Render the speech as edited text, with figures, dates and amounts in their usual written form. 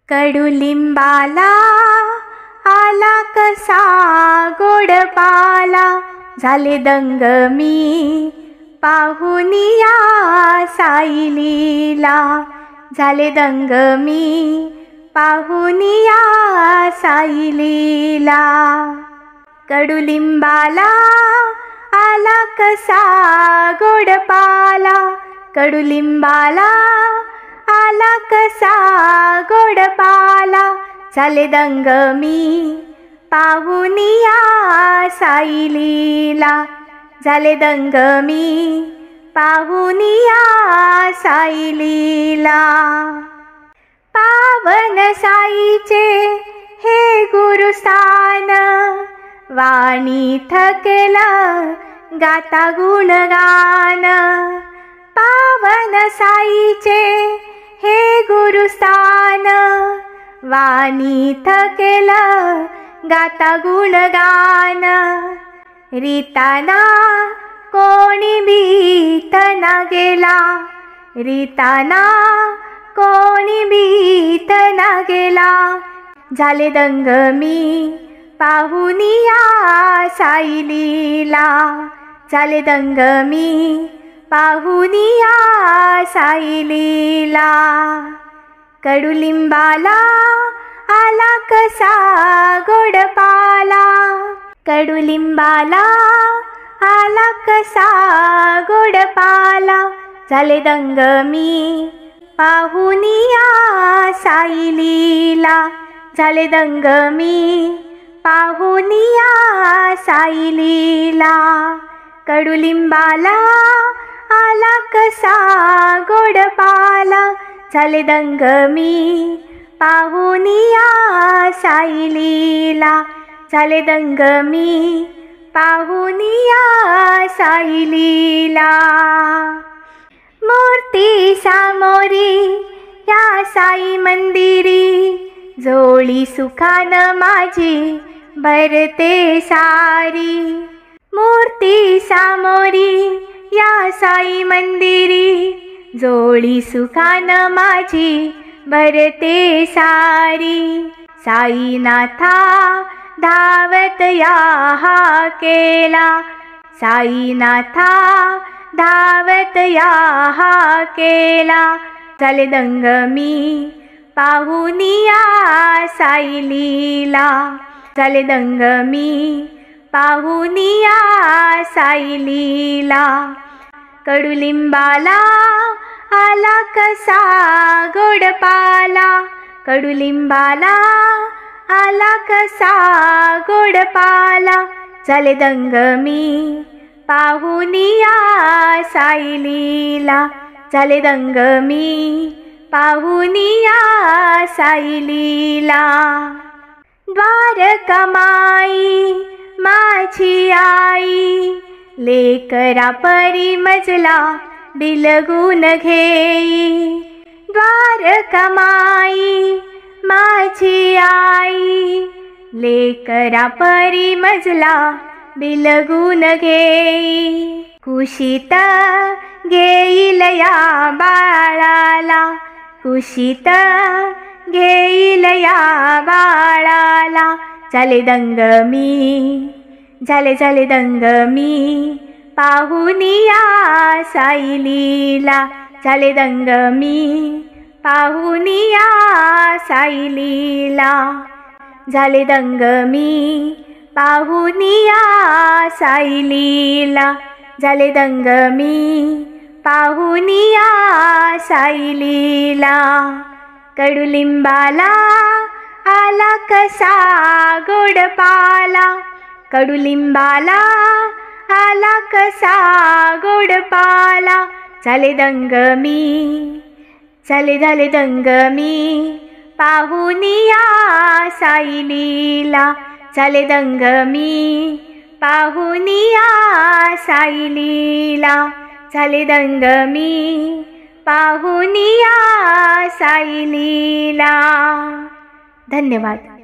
कडुलिंबाला आला कसा गोड पाला, झाले दंग मी पाहुनिया साईलीला, झाले दंग मी पाहुनिया साईलीला. कडुलिंबाला आला कसा गोड पाला, कडुलिंबाला आला कसा गोड पाला, झाले दंग मी पाहुनिया साईलीला, झाले दंग मी पाहुनिया साईलीला. पावन साईचे हे गुरुस्थान, वाणी थकेला गाता गुणगान. पावन साईचे हे गुरुस्थान, वाणी थकेला गाता गुणगान. रीताना कोणी भीतना गेला, रीताना कोणी भीतना गेला, झाले दंग मी पाहुनिया साईलीला, झाले दंग मी पाहुनिया साईलीला. कडुलिंबाला आला कसा गोड पाला, कडुलिंबाला आला कसा गोड पाला, झाले दंग मी पाहुनिया साईलीला, झाले दंग मी पाहुनिया साईलीला. कडुलिंबाला आला कसा गोड पाला, झाले दंग मी पाहुनिया साईलीला, झाले दंग मी पाहुनिया साईलीला. मूर्ती सामोरी या साई मंदिरी, जोळी सुखान माझी भरते सारी. मूर्ती सामोरी या साई मंदिरी, जोळी सुखान माझी भरते सारी. साईनाथा धावत या हा केला, साईनाथा धावत या हा केला, झाले दंग मी पाहुनिया साईलीला, झाले दंग मी पाहुनिया साईलीला. कडुलिंबाला आला कसा गोड पाला, कडुलिंबाला आला कसा गोड पाला, झाले दंग मी पाहुनिया साईलीला, झाले दंग मी पाहुनिया साईलीला. द्वारकामाई माझी आई, लेकरा परी मजला बिलगून घेई. द्वारकामाई माझी आई, लेकरा परी मजला बिलगून घेई. कुशीत घेईल या बाळाला, कुशीत घेईल या बाळाला, झाले दंग मी, झाले दंग मी पाहुनिया साईलीला, झाले दंग मी पाहुनिया साईलीला, झाले दंग मी पाहुनिया साईलीला, झाले दंग मी पाहुनिया साईलीला. कडुलिंबाला आला कसा गोड पाला, कडुलिंबाला आला कसा गोड पाला, झाले दंग मी, झाले दंग मी पाहुनिया साईलीला, झाले दंग मी पाहुनिया साईलीला, झाले दंग मी पाहुनिया साईलीला. धन्यवाद.